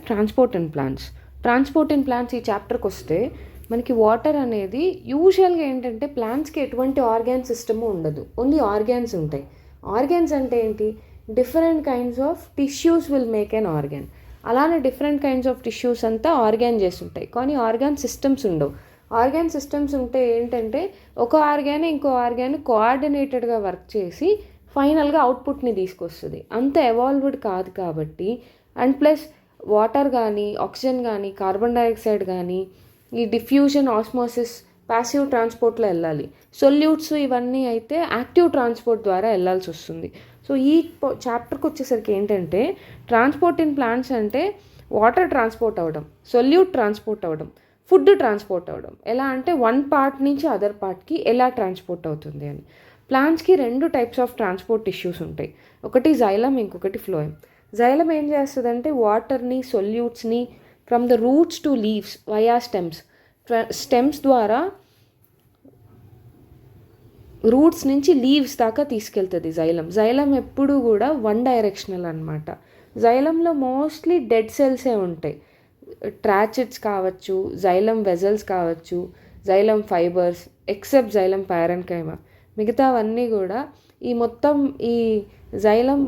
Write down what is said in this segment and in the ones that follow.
Transport and plants. Transport and plants ఈ చాప్టర్కి వస్తే మనకి వాటర్ అనేది యూజువల్గా ఏంటంటే ప్లాంట్స్కి ఎటువంటి ఆర్గాన్ సిస్టము ఉండదు, ఓన్లీ ఆర్గాన్స్ ఉంటాయి. ఆర్గాన్స్ అంటే ఏంటి? Different kinds of tissues will make an organ. అలానే డిఫరెంట్ కైండ్స్ ఆఫ్ టిష్యూస్ అంతా ఆర్గాన్ చేస్తుంటాయి, కానీ ఆర్గాన్ సిస్టమ్స్ ఉండవు. ఆర్గాన్ సిస్టమ్స్ ఉంటే ఏంటంటే ఒక ఆర్గాన్ ఇంకో ఆర్గాన్ కోఆర్డినేటెడ్గా వర్క్ చేసి ఫైనల్గా అవుట్పుట్ని తీసుకొస్తుంది. అంత ఎవాల్వ్డ్ కాదు కాబట్టి. అండ్ ప్లస్ వాటర్ కానీ, ఆక్సిజన్ కానీ, కార్బన్ డైఆక్సైడ్ కానీ ఈ డిఫ్యూజన్, ఆస్మోసిస్, ప్యాసివ్ ట్రాన్స్పోర్ట్లో వెళ్ళాలి. సొల్యూట్స్ ఇవన్నీ అయితే యాక్టివ్ ట్రాన్స్పోర్ట్ ద్వారా వెళ్ళాల్సి వస్తుంది. సో ఈ చాప్టర్కి వచ్చేసరికి ఏంటంటే ట్రాన్స్పోర్ట్ ఇన్ ప్లాంట్స్ అంటే వాటర్ ట్రాన్స్పోర్ట్ అవ్వడం, సొల్యూట్ ట్రాన్స్పోర్ట్ అవ్వడం, ఫుడ్ ట్రాన్స్పోర్ట్ అవ్వడం. ఎలా అంటే వన్ పార్ట్ నుంచి అదర్ పార్ట్కి ఎలా ట్రాన్స్పోర్ట్ అవుతుంది అని. ప్లాంట్స్కి 2 టైప్స్ ఆఫ్ ట్రాన్స్పోర్ట్ టిష్యూస్ ఉంటాయి, ఒకటి జైలం, ఇంకొకటి ఫ్లోయం. జైలం ఏం చేస్తుందంటే వాటర్ని, సొల్యూట్స్ని from the roots to leaves via stems ద్వారా రూట్స్ నుంచి లీవ్స్ దాకా తీసుకెళ్తుంది జైలం. జైలం ఎప్పుడు కూడా వన్ డైరెక్షనల్ అనమాట. జైలంలో మోస్ట్లీ డెడ్ సెల్సే ఉంటాయి. ట్రాచెట్స్ కావచ్చు, జైలం వెజల్స్ కావచ్చు, జైలం ఫైబర్స్, ఎక్సెప్ట్ జైలం ప్యారెన్కైమా. మిగతావన్నీ కూడా ఈ జైలం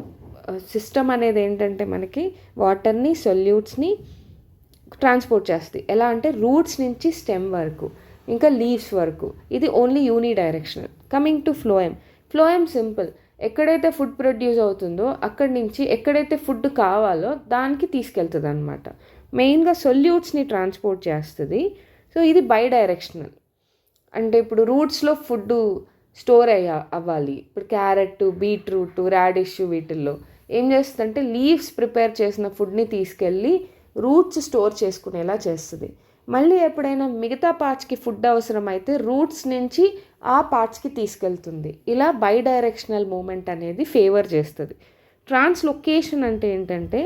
సిస్టమ్ అనేది ఏంటంటే మనకి వాటర్ని, సొల్యూట్స్ని ట్రాన్స్పోర్ట్ చేస్తుంది. ఎలా అంటే రూట్స్ నుంచి స్టెమ్ వరకు, ఇంకా లీవ్స్ వరకు. ఇది only uni directional. Coming to phloem simple. ఎక్కడైతే ఫుడ్ ప్రొడ్యూస్ అవుతుందో అక్కడి నుంచి ఎక్కడైతే ఫుడ్ కావాలో దానికి తీసుకెళ్తుంది అనమాట. మెయిన్గా సొల్యూట్స్ని ట్రాన్స్పోర్ట్ చేస్తుంది. సో ఇది బై డైరెక్షనల్. అంటే ఇప్పుడు రూట్స్లో ఫుడ్ స్టోర్ అవ్వాలి. ఇప్పుడు క్యారెట్, బీట్రూట్, రాడిష్ వీటిల్లో ఏం చేస్తుందంటే లీవ్స్ ప్రిపేర్ చేసిన ఫుడ్ని తీసుకెళ్ళి రూట్స్ స్టోర్ చేసుకునేలా చేస్తుంది. మళ్ళీ ఎప్పుడైనా మిగతా పార్ట్స్కి ఫుడ్ అవసరం అయితే రూట్స్ నుంచి ఆ పార్ట్స్కి తీసుకెళ్తుంది. ఇలా బై డైరెక్షనల్ మూమెంట్ అనేది ఫేవర్ చేస్తుంది. ట్రాన్స్లొకేషన్ అంటే ఏంటంటే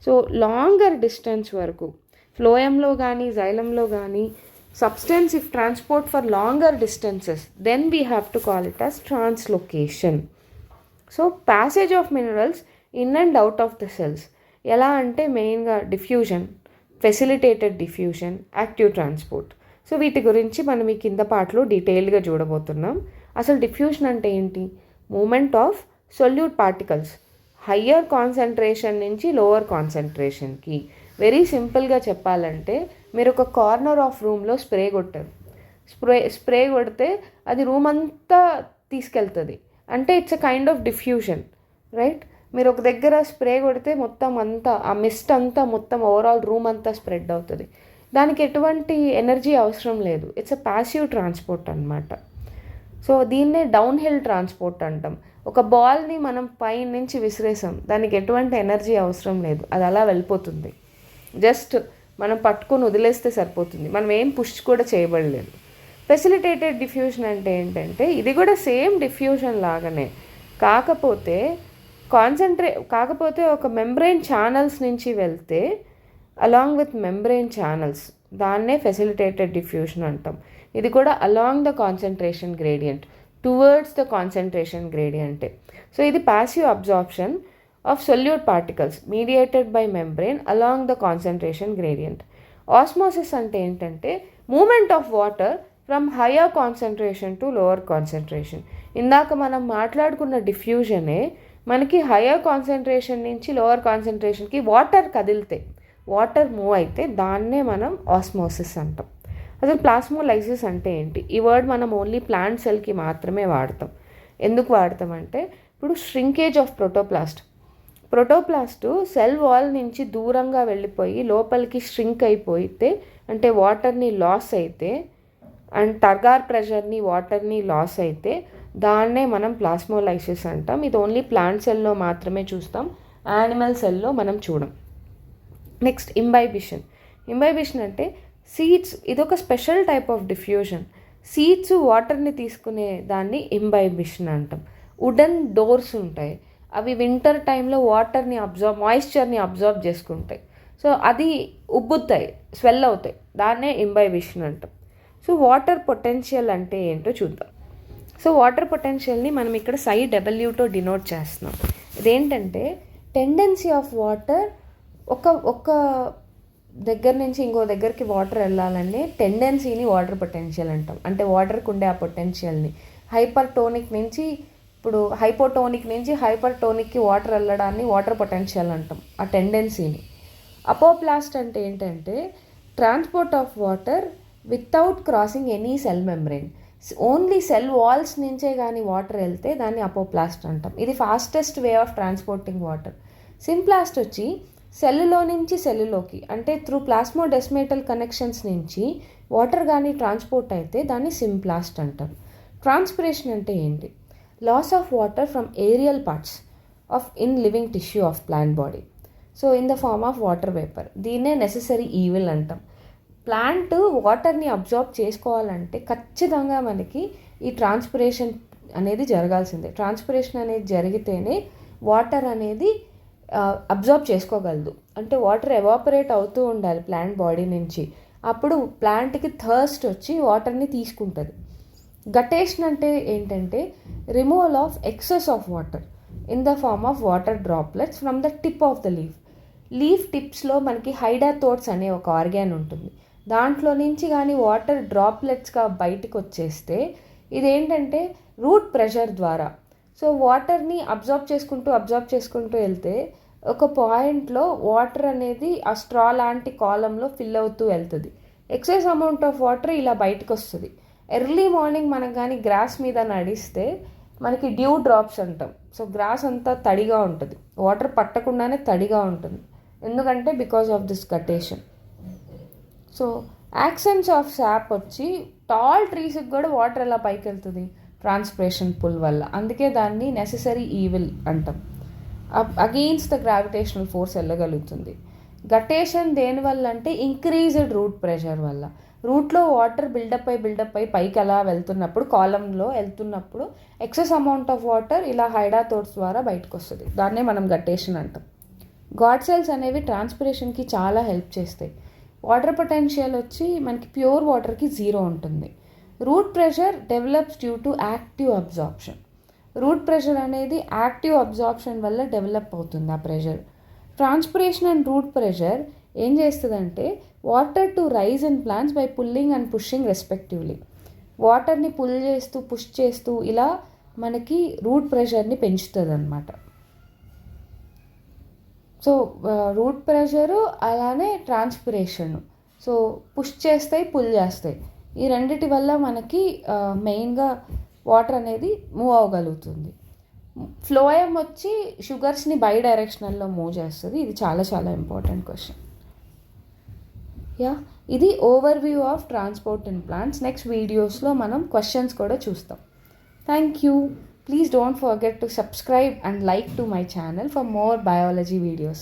సో లాంగర్ డిస్టెన్స్ వరకు ఫ్లోయంలో కానీ జైలంలో కానీ substance if transport for longer distances then we have to call it as translocation. So passage of minerals in and out of the cells. ఎలా అంటే మెయిన్గా diffusion, facilitated diffusion, active transport. So వీటి గురించి మనం ఈ కింద పార్ట్లో డీటెయిల్గా చూడబోతున్నాం. అసలు డిఫ్యూజన్ అంటే ఏంటి? Movement of solute particles higher concentration నుంచి లోవర్ కాన్సన్ట్రేషన్కి. వెరీ సింపుల్గా చెప్పాలంటే మీరు ఒక కార్నర్ ఆఫ్ రూమ్లో స్ప్రే కొట్టారు. స్ప్రే కొడితే అది రూమ్ అంతా తీసుకెళ్తుంది. అంటే it's a kind of diffusion, right? మీరు ఒక దగ్గర స్ప్రే కొడితే మొత్తం అంతా ఆ మిస్ట్ అంతా మొత్తం ఓవరాల్ రూమ్ అంతా స్ప్రెడ్ అవుతుంది. దానికి ఎటువంటి ఎనర్జీ అవసరం లేదు. ఇట్స్ అ ప్యాసివ్ ట్రాన్స్పోర్ట్ అనమాట. సో దీన్నే డౌన్ హిల్ ట్రాన్స్పోర్ట్ అంటాం. ఒక బాల్ని మనం పై నుంచి విసిరేసాం, దానికి ఎటువంటి ఎనర్జీ అవసరం లేదు, అది అలా వెళ్ళిపోతుంది. జస్ట్ మనం పట్టుకొని వదిలేస్తే సరిపోతుంది, మనం ఏం పుష్ కూడా చేయబడలేదు. ఫెసిలిటేటెడ్ డిఫ్యూజన్ అంటే ఏంటంటే ఇది కూడా సేమ్ డిఫ్యూజన్ లాగానే, కాకపోతే ఒక మెంబ్రెయిన్ ఛానల్స్ నుంచి వెళ్తే అలాంగ్ విత్ మెంబ్రెయిన్ ఛానల్స్, దాన్నే ఫెసిలిటేటెడ్ డిఫ్యూజన్ అంటాం. ఇది కూడా along the concentration gradient, towards the concentration గ్రేడియంటే. సో ఇది passive absorption of solute particles mediated by membrane along the concentration gradient. Osmosis అంటే ఏంటంటే movement of water from higher concentration to lower concentration. ఇందాక మనం మాట్లాడుకున్న డిఫ్యూజనే మనకి హయ్యర్ కాన్సన్ట్రేషన్ నుంచి లోవర్ కాన్సన్ట్రేషన్కి వాటర్ కదిలితే, వాటర్ మూవ్ అయితే దాన్నే మనం ఆస్మోసిస్ అంటాం. అసలు ప్లాస్మోలైసిస్ అంటే ఏంటి? ఈ వర్డ్ మనం ఓన్లీ ప్లాంట్ సెల్కి మాత్రమే వాడతాం. ఎందుకు వాడతామంటే ఇప్పుడు shrinkage of protoplast cell wall నుంచి దూరంగా వెళ్ళిపోయి లోపలికి ష్రింక్ అయిపోతే, అంటే వాటర్ని లాస్ అయితే అండ్ టర్గార్ ప్రెషర్ని వాటర్ని లాస్ అయితే దాన్నే మనం ప్లాస్మోలైసిస్ అంటాం. ఇది ఓన్లీ ప్లాంట్ సెల్లో మాత్రమే చూస్తాం, యానిమల్ సెల్లో మనం చూడం. నెక్స్ట్ ఇంబైబిషన్ అంటే సీడ్స్. ఇదొక special type of diffusion. Seeds వాటర్ని తీసుకునే దాన్ని ఇంబైబిషన్ అంటాం. వుడెన్ డోర్స్ ఉంటాయి, అవి వింటర్ టైంలో మాయిశ్చర్ని అబ్జార్బ్ చేసుకుంటాయి. సో అది ఉబ్బుతాయి, స్వెల్ అవుతాయి, దాన్నే ఇంబైబిషన్ అంటాం. సో వాటర్ పొటెన్షియల్ అంటే ఏంటో చూద్దాం. సో వాటర్ పొటెన్షియల్ని మనం ఇక్కడ SIWతో డినోట్ చేస్తున్నాం. ఇదేంటంటే టెండెన్సీ ఆఫ్ వాటర్ ఒక దగ్గర నుంచి ఇంకో దగ్గరికి వాటర్ వెళ్ళాలనే టెండెన్సీని వాటర్ పొటెన్షియల్ అంటాం. అంటే వాటర్కి ఉండే ఆ పొటెన్షియల్ని హైపర్టోనిక్ నుంచి ఇప్పుడు హైపోటోనిక్ నుంచి హైపర్టోనిక్కి వాటర్ వెళ్ళడాన్ని వాటర్ పొటెన్షియల్ అంటాం, ఆ టెండెన్సీని. అపోప్లాస్ట్ అంటే ఏంటంటే transport of water without crossing any cell membrane. Only cell walls నుంచే కానీ వాటర్ వెళ్తే దాన్ని అపోప్లాస్ట్ అంటాం. ఇది fastest way of transporting water. Symplast వచ్చి సెల్లులో నుంచి సెల్లులోకి అంటే త్రూ ప్లాస్మోడెస్మేటల్ కనెక్షన్స్ నుంచి వాటర్ కానీ ట్రాన్స్పోర్ట్ అయితే దాన్ని సింప్లాస్ట్ అంటారు. ట్రాన్స్పిరేషన్ అంటే ఏంటి? Loss of water from aerial parts of in living tissue of plant body, so in the form of water vapour. దీన్నే నెసెసరీ ఈవిల్ అంటాం. ప్లాంట్ వాటర్ని అబ్జార్బ్ చేసుకోవాలంటే ఖచ్చితంగా మనకి ఈ ట్రాన్స్పిరేషన్ అనేది జరగాల్సిందే. ట్రాన్స్పిరేషన్ అనేది జరిగితేనే వాటర్ అనేది అబ్జార్బ్ చేసుకోగలదు. అంటే వాటర్ ఎవాపరేట్ అవుతూ ఉండాలి ప్లాంట్ బాడీ నుంచి, అప్పుడు ప్లాంట్కి థర్స్ట్ వచ్చి వాటర్ని తీసుకుంటుంది. గటేషన్ అంటే ఏంటంటే removal of excess of water in the form of water droplets from the tip of the leaf. Leaf టిప్స్లో మనకి హైడాథోట్స్ అనే ఒక ఆర్గాన్ ఉంటుంది. దాంట్లో నుంచి కానీ వాటర్ డ్రాప్లెట్స్గా బయటకు వచ్చేస్తే ఇదేంటంటే రూట్ ప్రెషర్ ద్వారా, సో వాటర్ని అబ్జార్బ్ చేసుకుంటూ వెళ్తే ఒక పాయింట్లో వాటర్ అనేది ఆ స్ట్రా లాంటి కాలంలో ఫిల్ అవుతూ వెళ్తుంది. ఎక్సెస్ అమౌంట్ ఆఫ్ వాటర్ ఇలా బయటకు వస్తుంది. ఎర్లీ మార్నింగ్ మనం కానీ గ్రాస్ మీద నడిస్తే మనకి డ్యూ డ్రాప్స్ అంటాం. సో గ్రాస్ అంతా తడిగా ఉంటుంది, వాటర్ పట్టకుండానే తడిగా ఉంటుంది. ఎందుకంటే because of this guttation. So ascent of sap వచ్చి టాల్ ట్రీస్కి కూడా వాటర్ ఎలా పైకి వెళ్తుంది? ట్రాన్స్పిరేషన్ పుల్ వల్ల. అందుకే దాన్ని నెసెసరీ ఈవిల్ అంటాం. అగెయిన్స్ట్ ద గ్రావిటేషనల్ ఫోర్స్ వెళ్ళగలుగుతుంది. గటేషన్ దేనివల్ల అంటే ఇంక్రీజ్డ్ రూట్ ప్రెషర్ వల్ల. రూట్లో వాటర్ బిల్డప్ అయి పైకి అలా వెళ్తున్నప్పుడు, కాలంలో వెళ్తున్నప్పుడు ఎక్సెస్ అమౌంట్ ఆఫ్ వాటర్ ఇలా హైడాథోట్స్ ద్వారా బయటకు వస్తుంది. దాన్నే మనం గటేషన్ అంటాం. గాడ్ సెల్స్ అనేవి ట్రాన్స్పిరేషన్కి చాలా హెల్ప్ చేస్తాయి. వాటర్ పొటెన్షియల్ వచ్చి మనకి ప్యూర్ వాటర్కి 0 ఉంటుంది. Root pressure develops due to active absorption. Root pressure అనేది యాక్టివ్ అబ్జార్ప్షన్ వల్ల డెవలప్ అవుతుంది ఆ pressure. Transpiration and root pressure ఏం చేస్తుందంటే water to rise in plants by pulling and pushing respectively. వాటర్ని పుల్ చేస్తూ పుష్ చేస్తూ ఇలా మనకి రూట్ ప్రెషర్ని పెంచుతుంది అన్నమాట. సో రూట్ ప్రెషరు అలానే ట్రాన్స్పిరేషన్, సో పుష్ చేస్తాయి, పుల్ చేస్తాయి. ఈ రెండిటి వల్ల మనకి మెయిన్గా వాటర్ అనేది మూవ్ అవ్వగలుగుతుంది. ఫ్లోయమ్ వచ్చి షుగర్స్ని బై డైరెక్షనల్లో మూవ్ చేస్తుంది. ఇది చాలా చాలా ఇంపార్టెంట్ క్వశ్చన్. ఇది overview of transport in plants. Next వీడియోస్లో మనం క్వశ్చన్స్ కూడా చూస్తాం. Thank you. Please don't forget to subscribe and like to my channel for more biology videos.